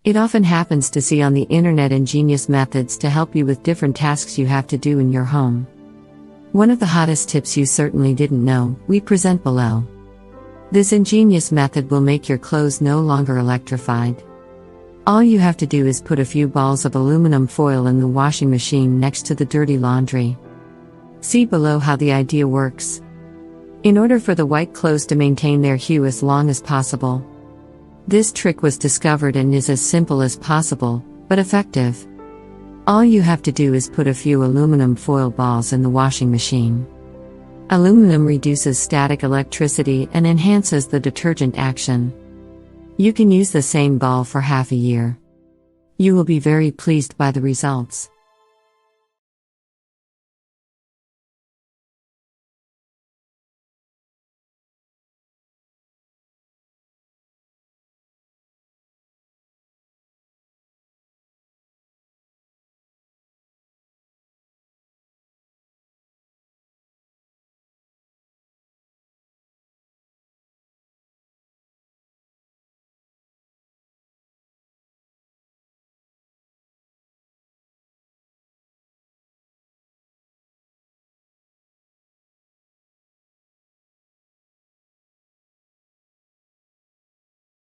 It often happens to see on the internet ingenious methods to help you with different tasks you have to do in your home. One of the hottest tips you certainly didn't know, we present below. This ingenious method will make your clothes no longer electrified. All you have to do is put a few balls of aluminum foil in the washing machine next to the dirty laundry. See below how the idea works. In order for the white clothes to maintain their hue as long as possible. This trick was discovered and is as simple as possible, but effective. All you have to do is put a few aluminum foil balls in the washing machine. Aluminum reduces static electricity and enhances the detergent action. You can use the same ball for half a year. You will be very pleased by the results.